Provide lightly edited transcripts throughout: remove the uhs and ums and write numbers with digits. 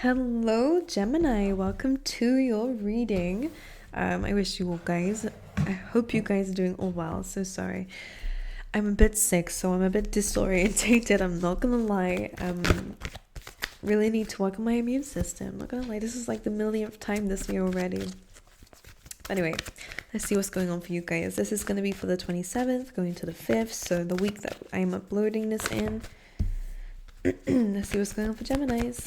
Hello, Gemini. Welcome to your reading. I wish you all guys, I hope you guys are doing all well. So sorry. I'm a bit sick, so I'm a bit disorientated. I'm not gonna lie. Really need to work on my immune system. I'm not gonna lie. This is like the millionth time this year already. Anyway, let's see what's going on for you guys. This is gonna be for the 27th, going to the 5th. So the week that I'm uploading this in. Let's see what's going on for Geminis.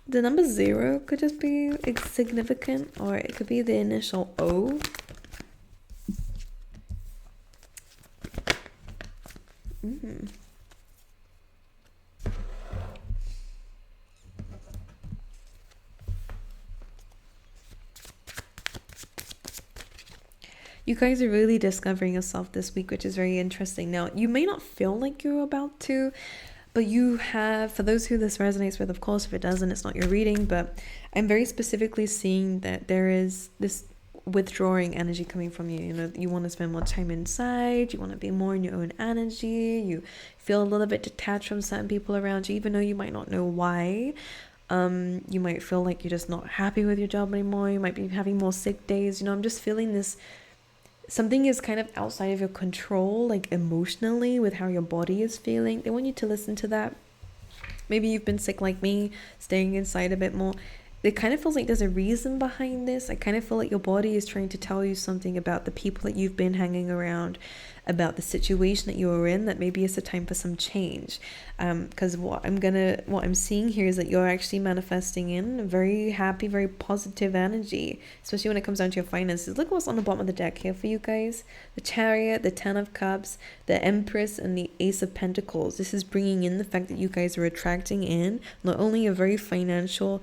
The number 0 could just be insignificant, or it could be the initial O. You guys are really discovering yourself this week, which is very interesting. Now, you may not feel like you're about to, but you have, for those who this resonates with, of course, if it doesn't, it's not your reading, but I'm very specifically seeing that there is this withdrawing energy coming from you. You know, you want to spend more time inside, you want to be more in your own energy, you feel a little bit detached from certain people around you, even though you might not know why. You might feel like you're just not happy with your job anymore, you might be having more sick days. You know, I'm just feeling this, something is kind of outside of your control, like emotionally, with how your body is feeling. They want you to listen to that. Maybe you've been sick like me, staying inside a bit more. It kind of feels like there's a reason behind this. I kind of feel like your body is trying to tell you something about the people that you've been hanging around, about the situation that you were in, that maybe it's a time for some change. Because what I'm seeing here is that you're actually manifesting in a very happy, very positive energy, especially when it comes down to your finances. Look what's on the bottom of the deck here for you guys. The Chariot, the Ten of Cups, the Empress, and the Ace of Pentacles. This is bringing in the fact that you guys are attracting in not only a very financial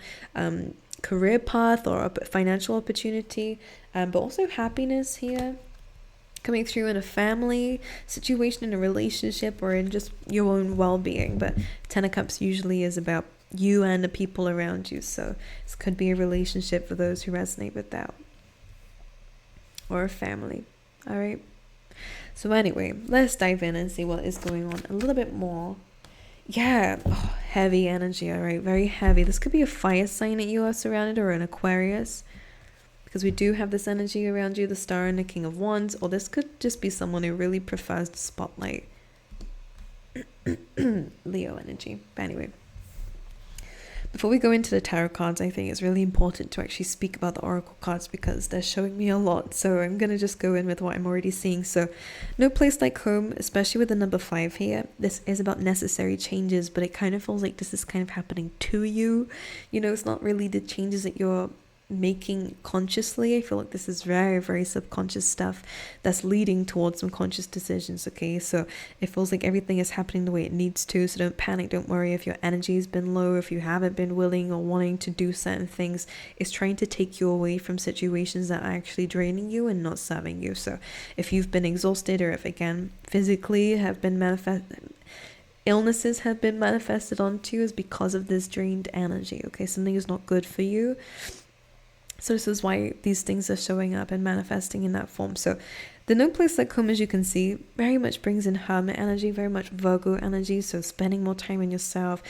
career path or a financial opportunity, but also happiness here coming through in a family situation, in a relationship, or in just your own well-being. But Ten of Cups usually is about you and the people around you, so this could be a relationship for those who resonate with that, or a family. All right, so anyway, let's dive in and see what is going on a little bit more. Yeah, heavy energy. All right, very heavy. This could be a fire sign that you are surrounded, or an Aquarius, because we do have this energy around you, the Star and the King of Wands. Or this could just be someone who really prefers the spotlight. Leo energy. But anyway, before we go into the tarot cards, I think it's really important to actually speak about the oracle cards, because they're showing me a lot. So I'm going to just go in with what I'm already seeing. So no place like home, especially with the number 5 here. This is about necessary changes, but it kind of feels like this is kind of happening to you. You know, it's not really the changes that you're making consciously. I feel like this is very, very subconscious stuff that's leading towards some conscious decisions. Okay, so it feels like everything is happening the way it needs to, so don't panic, don't worry if your energy has been low, if you haven't been willing or wanting to do certain things. It's trying to take you away from situations that are actually draining you and not serving you. So if you've been exhausted, or if again physically have been illnesses have been manifested onto you, is because of this drained energy. Okay, something is not good for you. So this is why these things are showing up and manifesting in that form. So the no place like home, as you can see, very much brings in hermit energy, very much Virgo energy. So spending more time in yourself,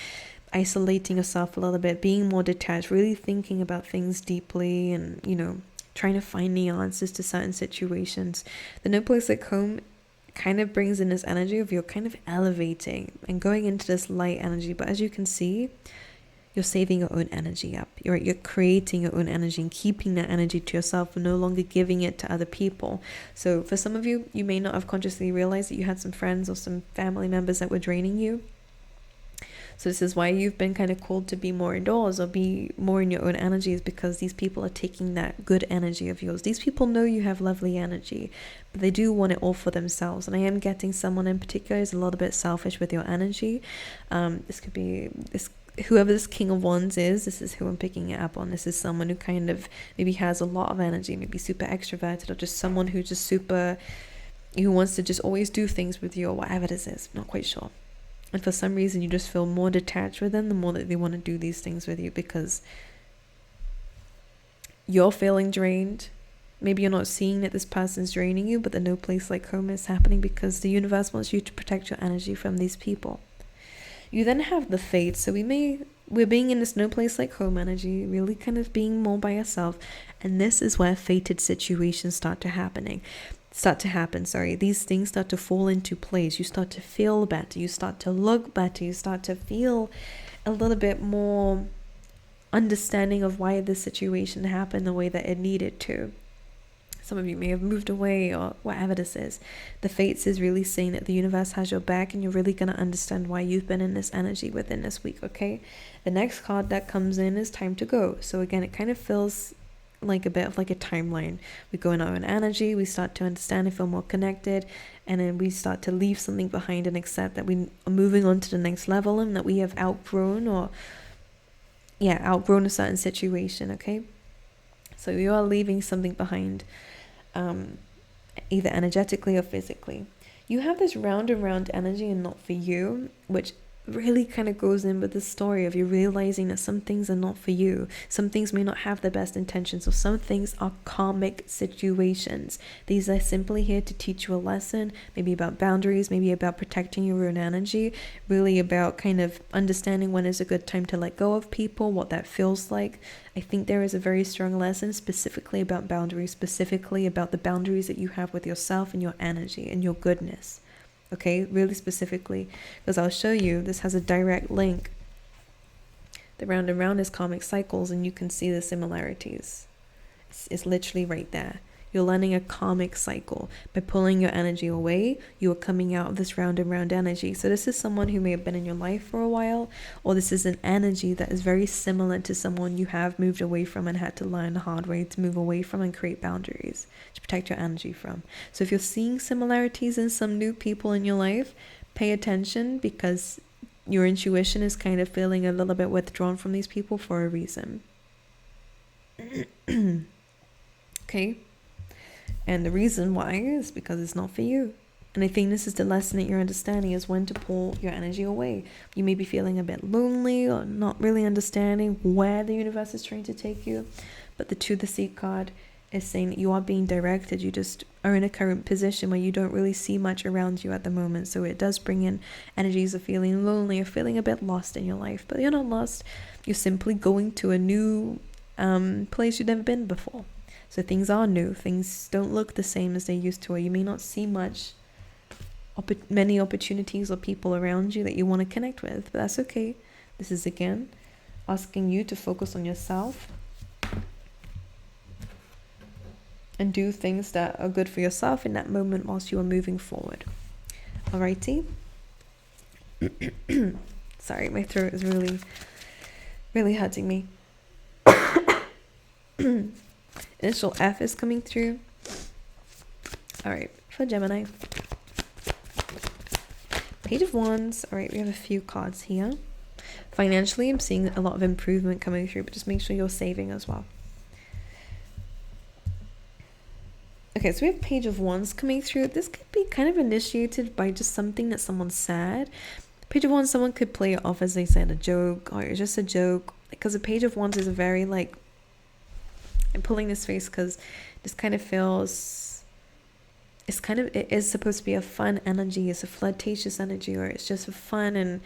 isolating yourself a little bit, being more detached, really thinking about things deeply, and, you know, trying to find the answers to certain situations. The no place like home kind of brings in this energy of you're kind of elevating and going into this light energy. But as you can see, you're saving your own energy up. You're creating your own energy and keeping that energy to yourself, and no longer giving it to other people. So for some of you, you may not have consciously realized that you had some friends or some family members that were draining you. So this is why you've been kind of called to be more indoors or be more in your own energies, because these people are taking that good energy of yours. These people know you have lovely energy, but they do want it all for themselves. And I am getting someone in particular is a little bit selfish with your energy. This could be whoever this King of Wands is. This is who I'm picking it up on. This is someone who kind of maybe has a lot of energy, maybe super extroverted, or just someone who's just super, who wants to just always do things with you, or whatever this is. I'm not quite sure. And for some reason you just feel more detached with them the more that they want to do these things with you, because you're feeling drained. Maybe you're not seeing that this person's draining you, but the no place like home is happening because the universe wants you to protect your energy from these people. You then have the Fates. So we may we're being in this no place like home energy, really kind of being more by yourself. And this is where fated situations start to happen. These things start to fall into place. You start to feel better. You start to look better. You start to feel a little bit more understanding of why this situation happened the way that it needed to. Some of you may have moved away or whatever this is. The fates is really saying that the universe has your back, and you're really going to understand why you've been in this energy within this week, okay? The next card that comes in is time to go. So again, it kind of feels like a bit of like a timeline. We go in our own energy, we start to understand and feel more connected, and then we start to leave something behind and accept that we are moving on to the next level and that we have outgrown a certain situation, okay? So you are leaving something behind, either energetically or physically. You have this round and round energy and not for you, which really kind of goes in with the story of you realizing that some things are not for you. Some things may not have the best intentions, or some things are karmic situations. These are simply here to teach you a lesson, maybe about boundaries, maybe about protecting your own energy, really about kind of understanding when is a good time to let go of people, what that feels like. I think there is a very strong lesson specifically about boundaries, specifically about the boundaries that you have with yourself and your energy and your goodness. Okay, really specifically, because I'll show you, this has a direct link. The round and round is karmic cycles, and you can see the similarities. It's literally right there. You're learning a karmic cycle. By pulling your energy away, you are coming out of this round and round energy. So this is someone who may have been in your life for a while, or this is an energy that is very similar to someone you have moved away from and had to learn the hard way to move away from and create boundaries to protect your energy from. So if you're seeing similarities in some new people in your life, pay attention, because your intuition is kind of feeling a little bit withdrawn from these people for a reason. Okay? And the reason why is because it's not for you. And I think this is the lesson that you're understanding, is when to pull your energy away. You may be feeling a bit lonely or not really understanding where the universe is trying to take you. But the To The Seat card is saying that you are being directed. You just are in a current position where you don't really see much around you at the moment. So it does bring in energies of feeling lonely or feeling a bit lost in your life. But you're not lost. You're simply going to a new place you've never been before. So things are new. Things don't look the same as they used to, or you may not see many opportunities or people around you that you want to connect with, but that's okay. This is again asking you to focus on yourself and do things that are good for yourself in that moment whilst you are moving forward. Alrighty. Sorry, my throat is really, really hurting me. Initial F is coming through. All right, for Gemini. Page of Wands. All right, we have a few cards here. Financially, I'm seeing a lot of improvement coming through, but just make sure you're saving as well. Okay, so we have Page of Wands coming through. This could be kind of initiated by just something that someone said. Page of Wands, someone could play it off as they said a joke, or it's just a joke, because the Page of Wands is a very like, I'm pulling this face because this kind of feels, it is supposed to be a fun energy. It's a flirtatious energy, or it's just fun, and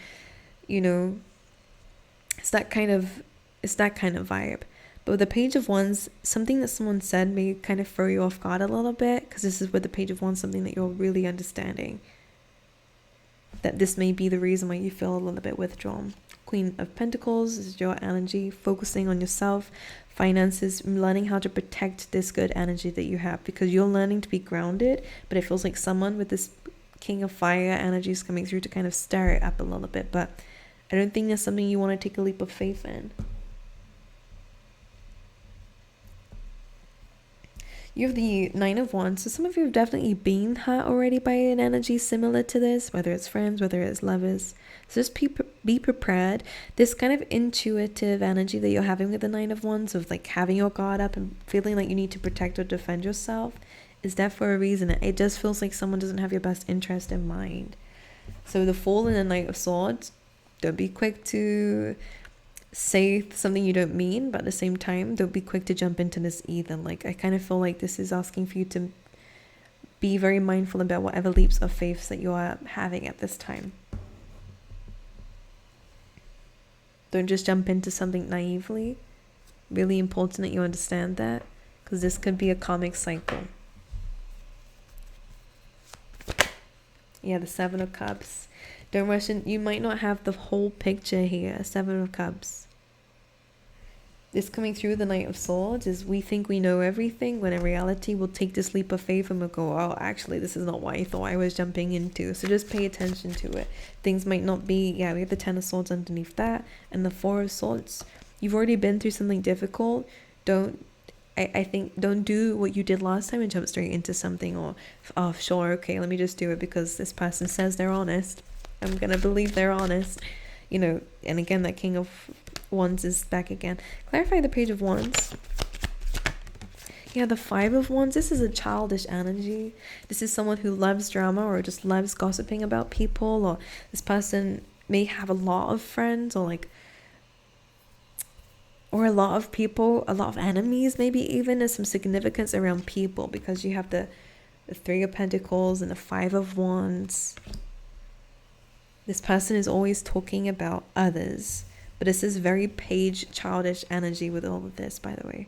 you know, it's that kind of vibe. But with the Page of Wands, something that someone said may kind of throw you off guard a little bit, because this is with the Page of Wands, something that you're really understanding. That this may be the reason why you feel a little bit withdrawn. Queen of Pentacles is your energy, focusing on yourself, finances, learning how to protect this good energy that you have, because you're learning to be grounded, but it feels like someone with this King of Fire energy is coming through to kind of stir it up a little bit, but I don't think that's something you want to take a leap of faith in. You have the Nine of Wands, so some of you have definitely been hurt already by an energy similar to this, whether it's friends, whether it's lovers. So just be prepared. This kind of intuitive energy that you're having with the Nine of Wands, of like having your guard up and feeling like you need to protect or defend yourself, is there for a reason. It just feels like someone doesn't have your best interest in mind. So the Fool and the Knight of Swords, don't be quick to say something you don't mean, but at the same time, don't be quick to jump into this either. Like, I kind of feel like this is asking for you to be very mindful about whatever leaps of faith that you are having at this time. Don't just jump into something naively. Really important that you understand that, because this could be a karmic cycle. Yeah, the Seven of Cups. Don't rush in. You might not have the whole picture here. Seven of Cups. This coming through the Knight of Swords is we think we know everything, when in reality we'll take this leap of faith and we'll go, oh, actually this is not what I thought I was jumping into. So just pay attention to it. Things might not be, yeah, we have the Ten of Swords underneath that and the Four of Swords. You've already been through something difficult. I think don't do what you did last time and jump straight into something, or, oh, sure, okay, let me just do it because this person says they're honest. I'm gonna believe they're honest. You know, and again, that King of Wands is back again. Clarify the Page of Wands. Yeah, the Five of Wands. This is a childish energy. This is someone who loves drama or just loves gossiping about people, or this person may have a lot of friends, or like, or a lot of people, a lot of enemies, maybe even. There's some significance around people because you have the Three of Pentacles and the Five of Wands. This person is always talking about others, but this is very page childish energy with all of this, by the way.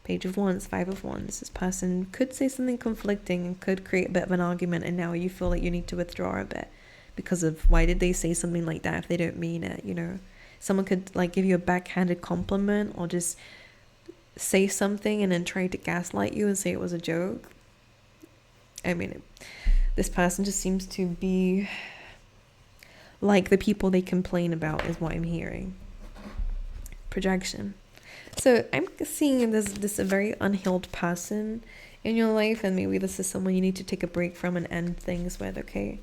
Page of Wands, Five of Wands. This person could say something conflicting and could create a bit of an argument, and now you feel like you need to withdraw a bit because of why did they say something like that if they don't mean it, you know? Someone could like give you a backhanded compliment or just say something and then try to gaslight you and say it was a joke. I mean, this person just seems to be like the people they complain about is what I'm hearing. Projection. So I'm seeing this a very unhealed person in your life, and maybe this is someone you need to take a break from and end things with, okay?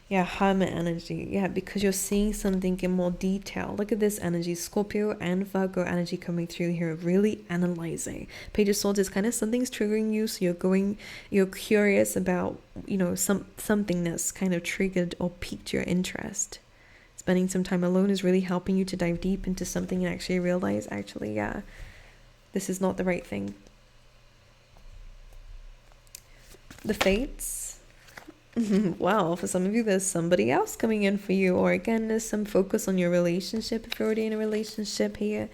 Yeah, Hermit energy. Yeah, because you're seeing something in more detail. Look at this energy. Scorpio and Virgo energy coming through here, really analyzing. Page of Swords is kind of something's triggering you, so you're curious about, you know, something that's kind of triggered or piqued your interest. Spending some time alone is really helping you to dive deep into something and actually realize, actually, yeah, this is not the right thing. The Fates. Wow, for some of you, there's somebody else coming in for you. Or again, there's some focus on your relationship if you're already in a relationship here.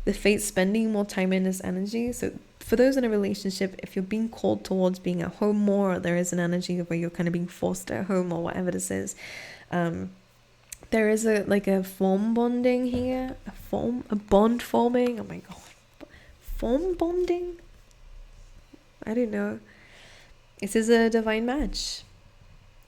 The Fates spending more time in this energy. So for those in a relationship, if you're being called towards being at home more, or there is an energy where you're kind of being forced at home or whatever this is, there is a form bonding here. A bond forming. Oh my god. Form bonding? I don't know. This is a divine match.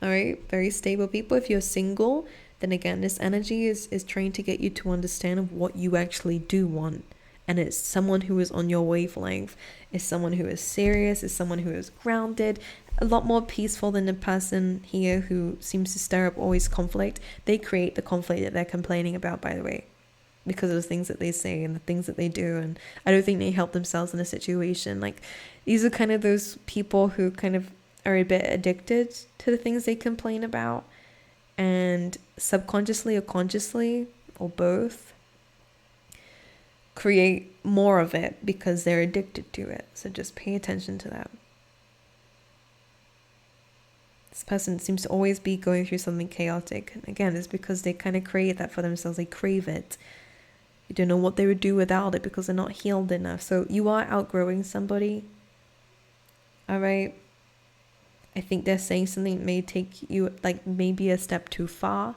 All right, very stable people. If you're single, then again, this energy is trying to get you to understand what you actually do want. And it's someone who is on your wavelength. It's someone who is serious. It's someone who is grounded. A lot more peaceful than the person here who seems to stir up always conflict. They create the conflict that they're complaining about, by the way, because of the things that they say and the things that they do. And I don't think they help themselves in a situation. Like, these are kind of those people who kind of are a bit addicted to the things they complain about, and subconsciously or consciously, or both, create more of it because they're addicted to it. So just pay attention to that. This person seems to always be going through something chaotic. And again, it's because they kind of create that for themselves. They crave it. You don't know what they would do without it because they're not healed enough. So you are outgrowing somebody. All right. I think they're saying something that may take you like maybe a step too far.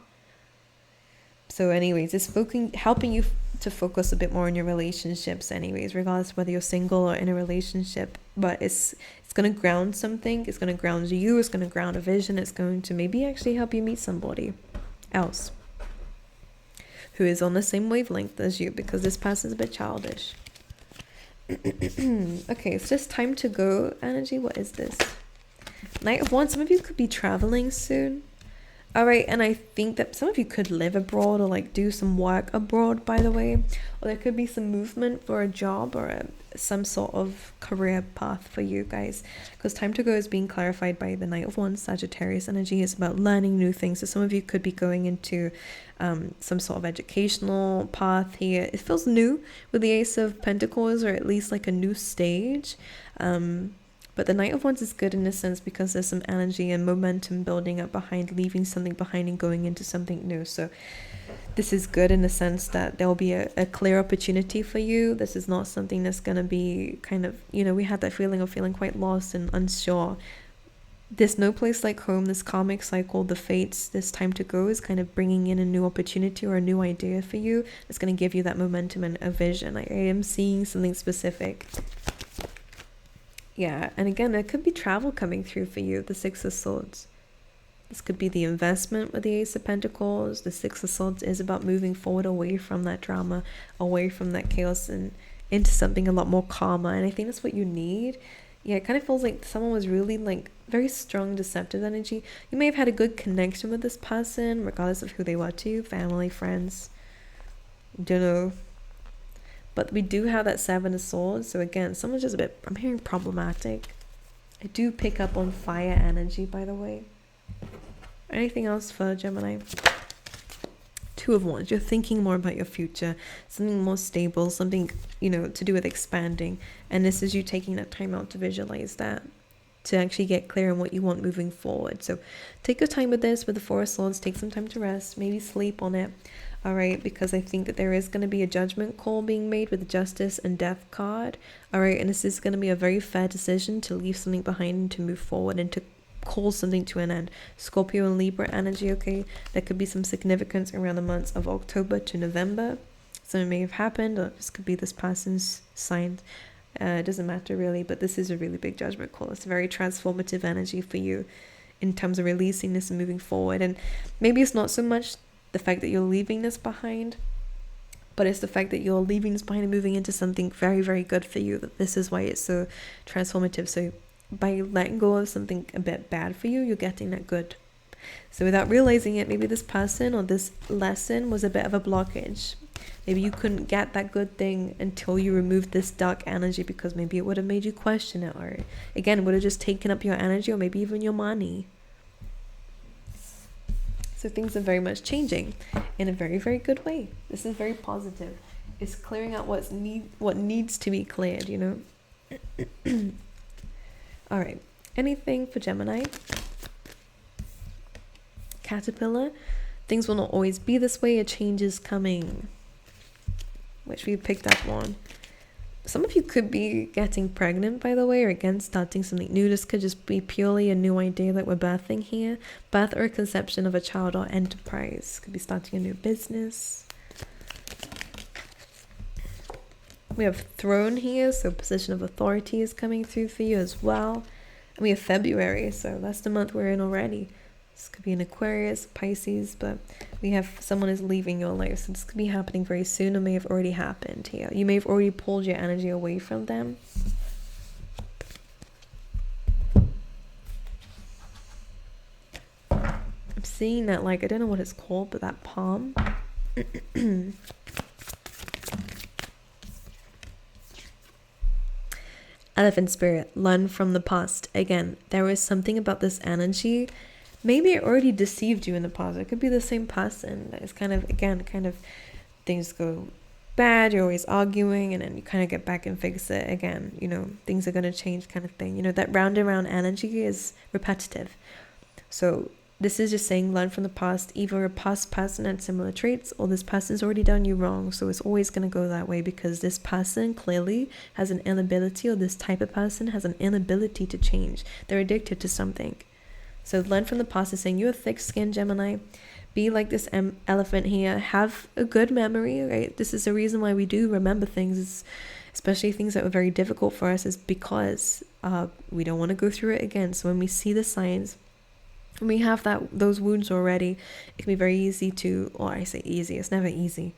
So anyways, it's helping you to focus a bit more on your relationships anyways, regardless of whether you're single or in a relationship. But it's going to ground something. It's going to ground you. It's going to ground a vision. It's going to maybe actually help you meet somebody else who is on the same wavelength as you, because this person's a bit childish. Okay, it's just time to go energy. What is this? Knight of Wands. Some of you could be traveling soon. All right, and I think that some of you could live abroad or like do some work abroad, by the way. Or there could be some movement for a job or some sort of career path for you guys. Because time to go is being clarified by the Knight of Wands. Sagittarius energy is about learning new things. So some of you could be going into some sort of educational path here. It feels new with the Ace of Pentacles, or at least like a new stage. But the Knight of Wands is good in a sense because there's some energy and momentum building up behind leaving something behind and going into something new. So this is good in the sense that there will be a clear opportunity for you. This is not something that's going to be kind of, we had that feeling of feeling quite lost and unsure. This no place like home, this karmic cycle, the fates, this time to go is kind of bringing in a new opportunity or a new idea for you. It's going to give you that momentum and a vision. Like, I am seeing something specific. Yeah, and again, it could be travel coming through for you, the Six of Swords. This could be the investment with the Ace of Pentacles. The Six of Swords is about moving forward away from that drama, away from that chaos, and into something a lot more calmer. And I think that's what you need. Yeah, it kind of feels like someone was really like very strong deceptive energy. You may have had a good connection with this person, regardless of who they were to you, family, friends, don't know. But we do have that Seven of Swords. So again, someone's just a bit, I'm hearing problematic. I do pick up on fire energy, by the way. Anything else for Gemini? Two of Wands. You're thinking more about your future, something more stable, something, to do with expanding. And this is you taking that time out to visualize that, to actually get clear on what you want moving forward. So take your time with this. With the Four of Swords, take some time to rest, maybe sleep on it. All right, because I think that there is going to be a judgment call being made with the Justice and Death card. All right, and this is going to be a very fair decision to leave something behind and to move forward and to call something to an end. Scorpio and Libra energy, okay? There could be some significance around the months of October to November. Something may have happened, or this could be this person's sign. It doesn't matter really, but this is a really big judgment call. It's a very transformative energy for you in terms of releasing this and moving forward. And maybe it's not so much the fact that you're leaving this behind, but it's the fact that you're leaving this behind and moving into something very, very good for you. That this is why it's so transformative. So by letting go of something a bit bad for you, you're getting that good. So without realizing it, maybe this person or this lesson was a bit of a blockage. Maybe you couldn't get that good thing until you removed this dark energy, because maybe it would have made you question it, or again, would have just taken up your energy, or maybe even your money. So things are very much changing in a very, very good way. This is very positive. It's clearing out what needs to be cleared, All right. Anything for Gemini? Caterpillar. Things will not always be this way. A change is coming, which we picked up on. Some of you could be getting pregnant, by the way, or again, starting something new. This could just be purely a new idea that we're birthing here. Birth or conception of a child or enterprise. Could be starting a new business. We have throne here, so position of authority is coming through for you as well. And we have February, so that's the month we're in already. This could be an Aquarius, Pisces, but we have someone is leaving your life, so this could be happening very soon, or may have already happened here. You may have already pulled your energy away from them. I'm seeing that, like, I don't know what it's called, but that palm. Elephant spirit, learn from the past. Again, there was something about this energy. Maybe it already deceived you in the past. It could be the same person. It's kind of, again, things go bad. You're always arguing, and then you kind of get back and fix it again. Things are going to change kind of thing. That round and round energy is repetitive. So this is just saying learn from the past. Either a past person had similar traits, or this person's already done you wrong. So it's always going to go that way, because this person clearly has an inability, or this type of person has an inability to change. They're addicted to something. So learn from the past is saying you're a thick-skinned Gemini. Be like this elephant here. Have a good memory, right? This is the reason why we do remember things, especially things that were very difficult for us, is because we don't want to go through it again. So when we see the signs, when we have those wounds already, it can be very easy to, or I say easy, it's never easy,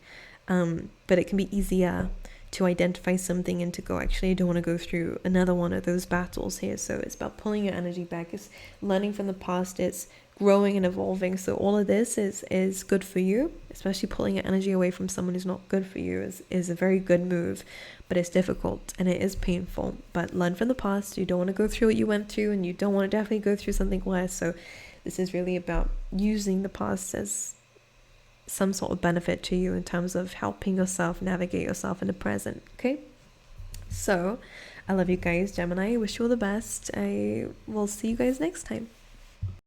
but it can be easier to identify something and to go, actually, I don't want to go through another one of those battles here. So it's about pulling your energy back. It's learning from the past. It's growing and evolving. So all of this is good for you, especially pulling your energy away from someone who's not good for you is a very good move, but it's difficult and it is painful. But learn from the past. You don't want to go through what you went through, and you don't want to definitely go through something worse. So this is really about using the past as some sort of benefit to you in terms of helping yourself navigate yourself in the present. Okay, so I love you guys, Gemini. I wish you all the best. I will see you guys next time.